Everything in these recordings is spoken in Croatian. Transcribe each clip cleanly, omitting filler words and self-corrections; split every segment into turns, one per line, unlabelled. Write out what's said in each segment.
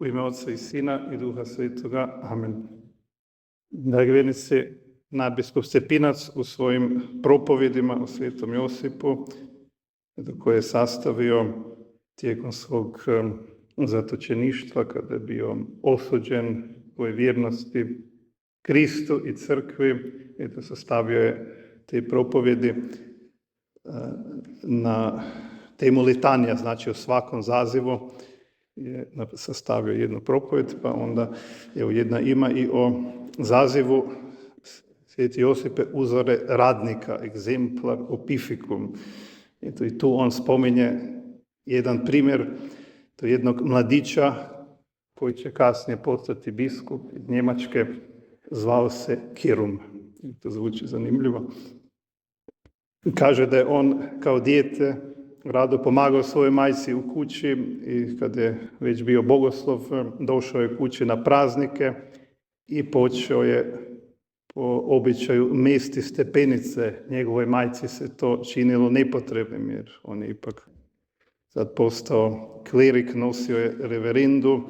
U ime Otca i Sina i Duha Svetoga. Amen. Dragi vjernici, nadbiskup Stepinac u svojim propovjedima o Svetom Josipu, koje je sastavio tijekom svog zatočeništva, kada je bio osuđen svoje vjernosti Kristu i crkvi, sastavio je te propovjedi na temu litanija, znači u svakom zazivu je sastavio jednu propovjed, pa onda jedna ima i o zazivu Sveti Josipe uzore radnika, exemplar opificum. I tu on spominje jedan primjer, to jednog mladića koji će kasnije postati biskup iz Njemačke, zvao se Kerum. To zvuči zanimljivo. Kaže da je on kao dijete rado pomagao svojoj majci u kući i kad je već bio bogoslov, došao je kući na praznike i počeo je po običaju mesti stepenice. Njegovoj majci se to činilo nepotrebnim, jer on je ipak sad postao klerik, nosio je reverindu,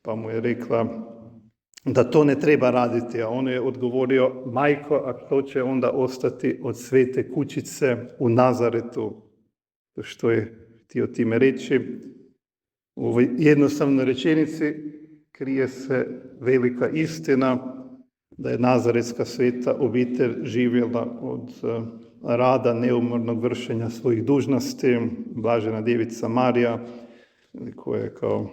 pa mu je rekla da to ne treba raditi, a on je odgovorio: majko, a što će onda ostati od svete kućice u Nazaretu? Što je htio time reći? U ovoj jednostavnoj rečenici krije se velika istina da je nazaretska sveta obitelj živjela od rada, neumornog vršenja svojih dužnosti. Blažena djevica Marija, koja je kao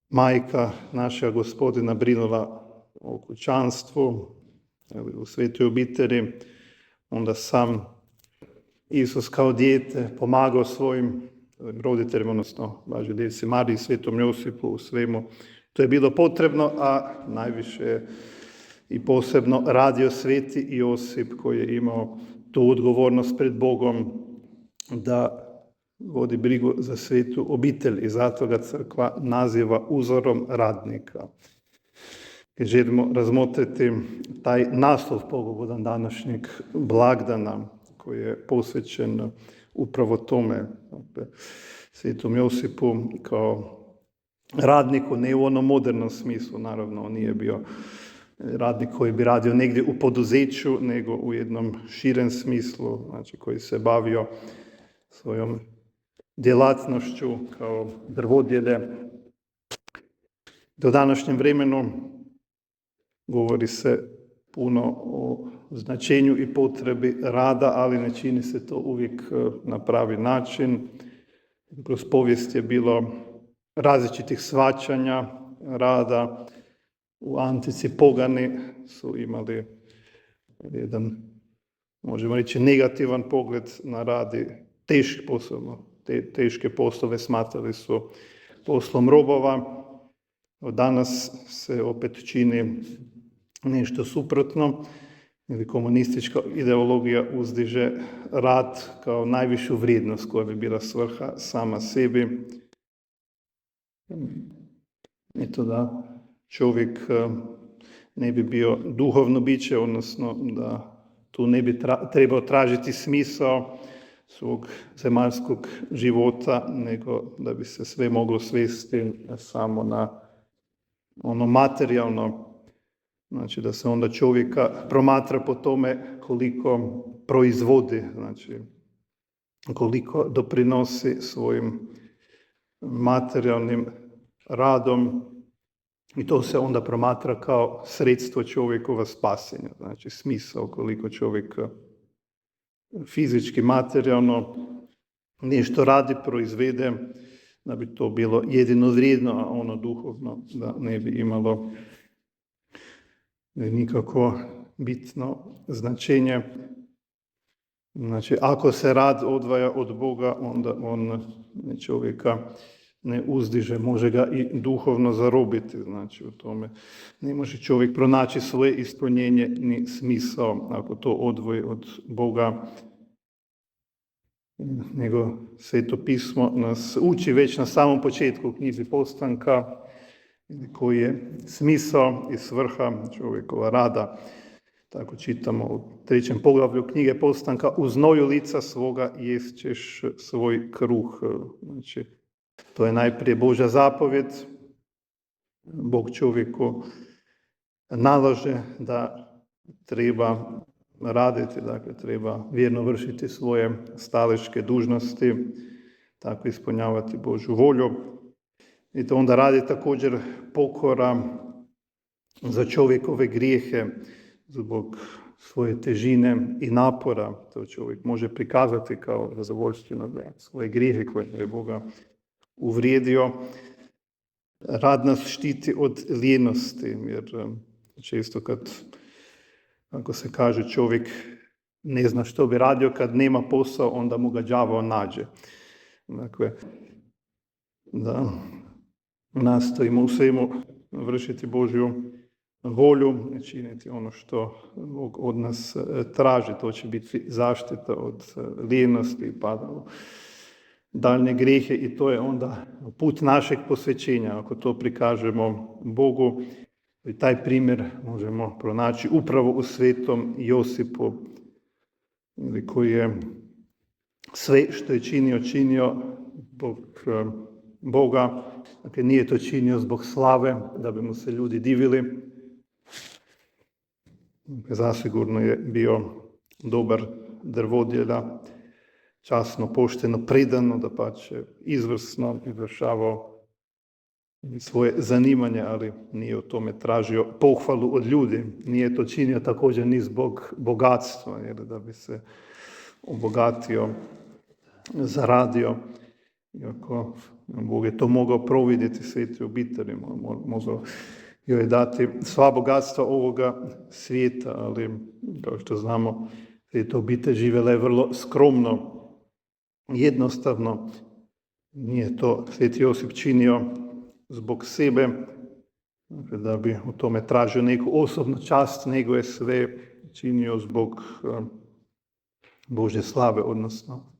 majka našega Gospodina brinula o kućanstvu, u svetoj obitelji, onda sam Isus kao dijete pomagao svojim roditeljima, odnosno Blaženoj djevici Mariji, Svetom Josipu u svemu. To je bilo potrebno, a najviše i posebno radio Sveti Josip, koji je imao tu odgovornost pred Bogom da vodi brigu za svetu obitelj, i zato ga crkva naziva uzorom radnika. Želimo razmotriti taj naslov pogodan današnjeg blagdana, koji je posvećen upravo tome, Svetom Josipu kao radniku, ne u onom modernom smislu, naravno on nije bio radnik koji bi radio negdje u poduzeću, nego u jednom širem smislu, znači koji se bavio svojom djelatnošću kao drvodjelje. Do današnjem vremenu govori se puno o značenju i potrebi rada, ali ne čini se to uvijek na pravi način. Kroz povijest je bilo različitih shvaćanja rada. U antici pogani su imali jedan, možemo reći, negativan pogled na rad i teški posao. Te teške poslove smatrali su poslom robova. Danas se opet čini nešto suprotno, ili komunistička ideologija uzdiže rad kao najvišu vrijednost koja bi bila svrha sama sebi. Eto da čovjek ne bi bio duhovno biće, odnosno da tu ne bi trebao tražiti smisao svog zemaljskog života, nego da bi se sve moglo svesti samo na ono materijalno. Znači da se onda čovjeka promatra po tome koliko proizvodi, znači koliko doprinosi svojim materijalnim radom, i to se onda promatra kao sredstvo čovjekova spasenja, znači smisao, koliko čovjek fizički, materijalno nešto radi, proizvede, da bi to bilo jedino vrijedno, a ono duhovno da ne bi imalo nikako bitno značenje. Znači, ako se rad odvaja od Boga, onda on čovjeka ne uzdiže, može ga i duhovno zarobiti. Znači, u tome ne može čovjek pronaći svoje ispunjenje ni smisao ako to odvoji od Boga. Nego Sveto pismo nas uči već na samom početku u knjizi Postanka, koji je smisao i svrha čovjekova rada. Tako čitamo u 3. poglavlju knjige Postanka: u znoju lica svoga jest ćeš svoj kruh. Znači, To je najprije Božja zapovjed. Bog čovjeku nalaže da treba raditi, dakle treba vjerno vršiti svoje staleške dužnosti, tako ispunjavati Božju volju. I to onda radi također pokora za čovjekove grijehe zbog svoje težine i napora. To čovjek može prikazati kao zadovoljština za svoje grijehe koje je Boga uvrijedio. Rad nas štiti od lijenosti, jer često ako se kaže čovjek ne zna što bi radio kad nema posao, onda mu ga đavao nađe. Dakle, da nastojimo u svemu vršiti Božju volju, činiti ono što Bog od nas traži. To će biti zaštita od lijenosti, pada u daljnje grijehe i to je onda put našeg posvećenja. Ako to prikažemo Bogu, i taj primjer možemo pronaći upravo u svetom Josipu, koji je sve što je činio zbog Boga. Dakle, nije to činio zbog slave, da bi mu se ljudi divili. Zasigurno je bio dobar drvodjelja, časno, pošteno, predano, dapače, izvrsno izvršavao svoje zanimanje, ali nije u tome tražio pohvalu od ljudi. Nije to činio također ni zbog bogatstva, jer da bi se obogatio, zaradio. Iako Bog je to mogao providjeti sveti obitelji, mogao joj dati sva bogatstva ovoga svijeta, ali kao što znamo, svete obitelji živjela vrlo skromno, jednostavno. Nije to sveti Josip činio zbog sebe, da bi u tome tražio neku osobnu čast, nego je sve činio zbog Božje slave, odnosno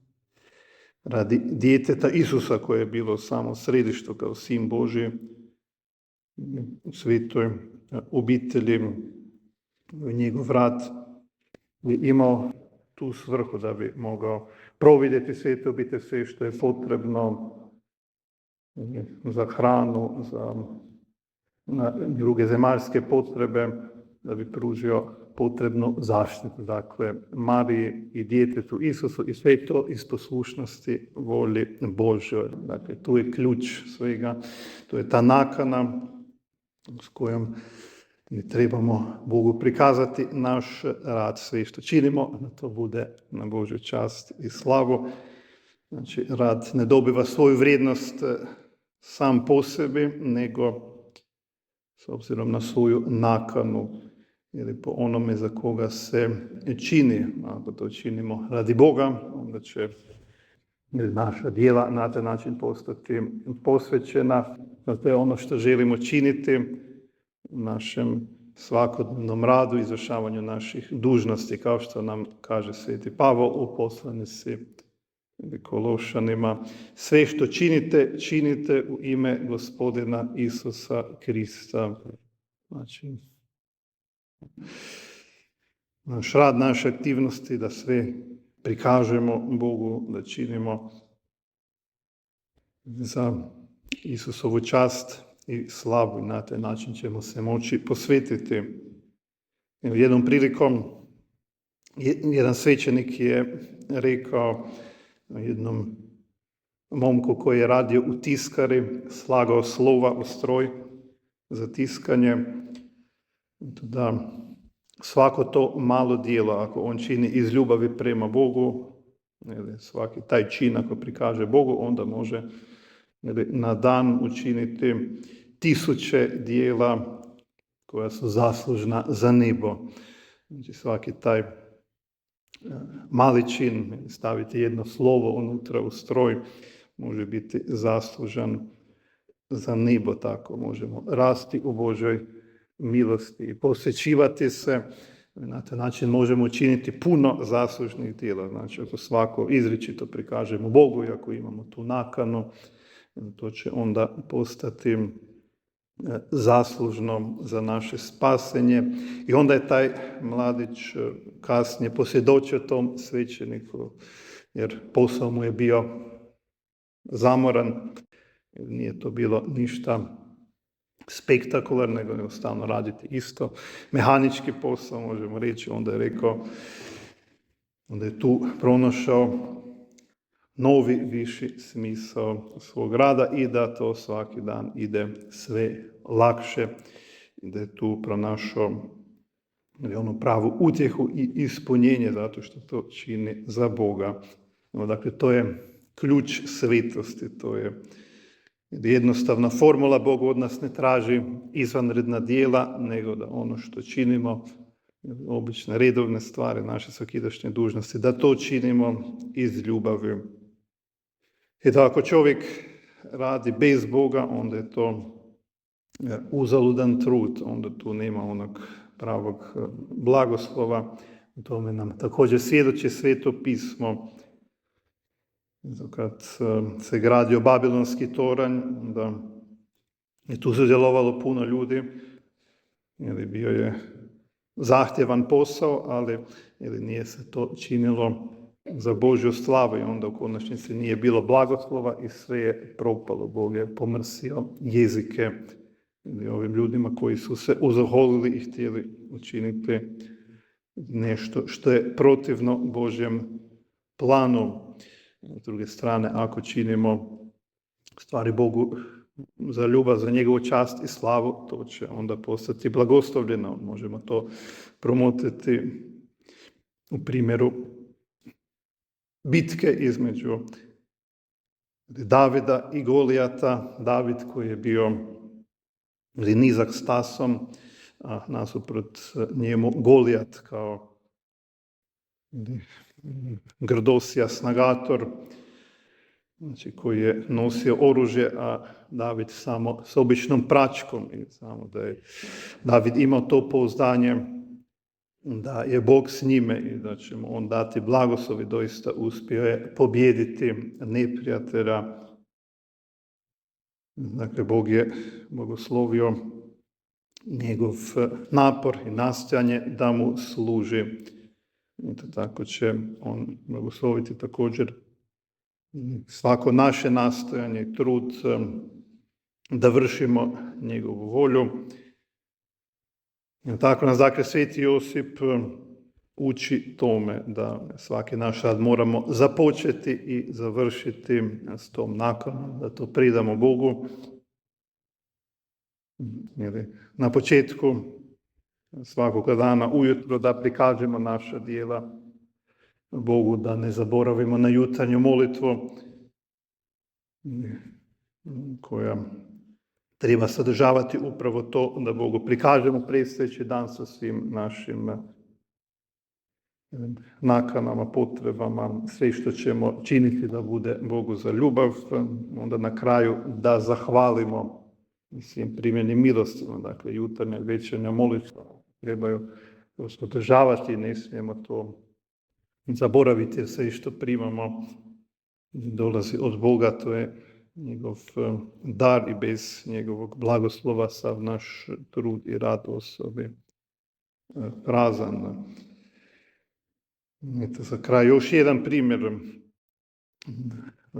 radi djeteta Isusa koje je bilo samo središtu kao sin Božji u svetoj obitelji. Njegov rad je imao tu svrhu da bi mogao providjeti svete obitelji sve što je potrebno za hranu, za druge zemaljske potrebe, da bi pružio potrebnu zaštitu. Dakle, Mariji i djetetu Isusu i sve to iz poslušnosti volji Božjoj. Dakle, tu je ključ svega, to je ta nakana s kojom mi trebamo Bogu prikazati naš rad, sve što činimo, da to bude na Božju čast i slavu. Znači, rad ne dobiva svoju vrijednost sam po sebi, nego s obzirom na svoju nakanu ili po onome za koga se čini. Ako to činimo radi Boga, onda će naša djela na taj način postati posvećena. To je ono što želimo činiti u našem svakodnevnom radu, izvršavanju naših dužnosti, kao što nam kaže sveti Pavao u poslanici Kološanima. Sve što činite, činite u ime Gospodina Isusa Krista. Znači, naš rad, naše aktivnosti, da sve prikažemo Bogu, da činimo za Isusovu čast i slavu. I na taj način ćemo se moći posvetiti. Jednom prilikom jedan svećenik je rekao jednom momku koji je radio u tiskari, slagao slova u stroj za tiskanje, da svako to malo djelo, ako on čini iz ljubavi prema Bogu, ili svaki taj čin ako prikaže Bogu, onda može na dan učiniti 1000 djela koja su zaslužna za nebo. Znači svaki taj mali čin, staviti jedno slovo unutra u stroj, može biti zaslužan za nebo. Tako možemo rasti u Božoj milosti i posvećivati se. Na taj način možemo učiniti puno zaslužnih djela. Znači, ako svako izričito prikažemo Bogu i ako imamo tu nakanu, to će onda postati zaslužno za naše spasenje. I onda je taj mladić kasnije posvjedočio tom svećeniku, jer posao mu je bio zamoran, Nije to bilo ništa spektakularno, nego jednostavno raditi isto. Mehanički posao, možemo reći, onda je rekao, onda je tu pronašao novi, viši smisao svog rada i da to svaki dan ide sve lakše. I da je tu pronašao onu pravu utjehu i ispunjenje zato što to čini za Boga. Dakle, to je ključ svetosti, to je jednostavna formula. Bog od nas ne traži izvanredna djela, nego da ono što činimo, obične redovne stvari, naše svakidašnje dužnosti, da to činimo iz ljubavi. I da ako čovjek radi bez Boga, onda je to uzaludan trud, onda tu nema onog pravog blagoslova. U tome nam također svjedoči Sveto pismo. Kad se gradio Babilonski toranj, onda je tu sudjelovalo puno ljudi, jer bio je zahtjevan posao, ali nije se to činilo za Božju slavu i onda u konačnici nije bilo blagoslova i sve je propalo. Bog je pomrsio jezike ovim ljudima koji su se uzaholili i htjeli učiniti nešto što je protivno Božjem planu. S druge strane, ako činimo stvari Bogu za ljubav, za njegovu čast i slavu, to će onda postati blagoslovljeno. Možemo to promotriti u primjeru bitke između Davida i Golijata. David koji je bio nizak stasom, a nasuprot njemu Golijat kao grdosija, snagator, znači koji je nosio oružje, a David samo s običnom pračkom. I samo da je David imao to pouzdanje da je Bog s njime i da će mu on dati blagoslov i doista uspio je pobijediti neprijatelja. Dakle, Bog je blagoslovio njegov napor i nastojanje da mu služi. I tako će on blagosloviti također svako naše nastojanje i trud da vršimo njegovu volju. I tako nas, dakle, Sveti Josip uči tome da svaki naš rad moramo započeti i završiti s tom nakanom, da to pridamo Bogu. Na početku svakoga dana ujutro da prikažemo naša djela Bogu, da ne zaboravimo na jutarnju molitvu koja treba sadržavati upravo to da Bogu prikažemo predstojeći dan sa svim našim nakanama, potrebama, sve što ćemo činiti da bude Bogu za ljubav. Onda na kraju da zahvalimo svim primjenim milostima. Dakle, jutarnja i večernja molitva trebaju održavati, ne smijemo to zaboraviti, jer sve što primamo dolazi od Boga, to je njegov dar i bez njegovog blagoslova sav naš trud i rad osobi prazan. Eto, za kraj još jedan primjer.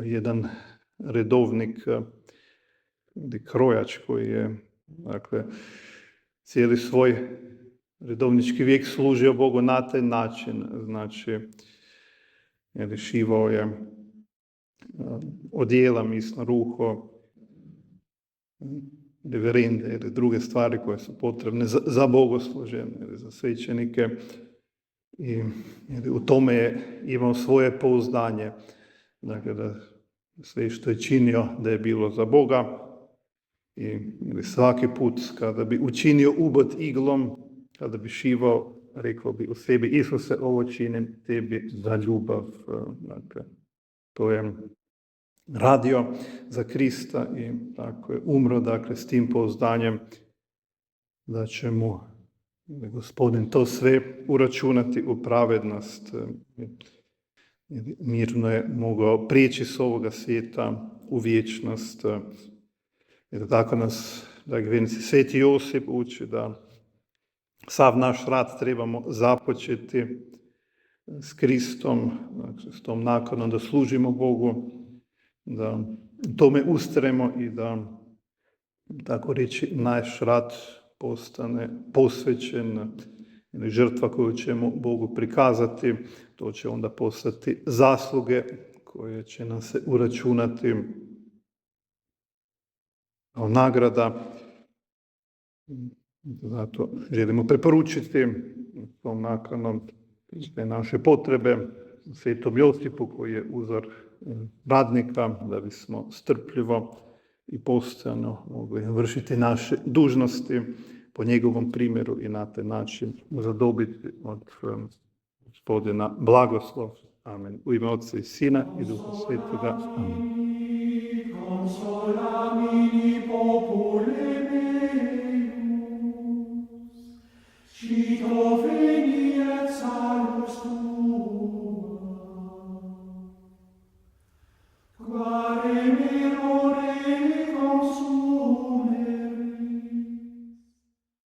Jedan redovnik, krojač koji je, dakle, cijeli svoj redovnički vijek služio Bogu na taj način. Znači, šivao je odijela, misno, ruho, reverende ili druge stvari koje su potrebne za bogosluženje ili za svećenike. I u tome je imao svoje pouzdanje. Dakle, da sve što je činio da je bilo za Boga. I svaki put kada bi učinio ubod iglom, kada bi šivao, rekao bi u sebi: Isuse, ovo činim tebi za ljubav. Dakle, to je radio za Krista i tako je umro, dakle, s tim pouzdanjem da će mu Gospodin to sve uračunati u pravednost. Mirno je mogao prijeći s ovoga svijeta u vječnost. I tako nas, dragi vjernici, Sveti Josip uči da sav naš rad trebamo započeti s Kristom, znači s tom nakanom da služimo Bogu, da u tome ustremo i da, tako reći, naš rad postane posvećen ili žrtva koju ćemo Bogu prikazati. To će onda postati zasluge koje će nam se uračunati kao nagrada. Zato želimo preporučiti tom nakanom sve naše potrebe Svetom Josipu koji je uzor radnika, da bismo strpljivo i postojano mogli vršiti naše dužnosti po njegovom primjeru i na taj način zadobiti od Gospodina blagoslov. Amen. U ime Otca i Sina i Duha Svetoga. Amen.
Consolamini populi meius, cito veni et salus tua, quare mero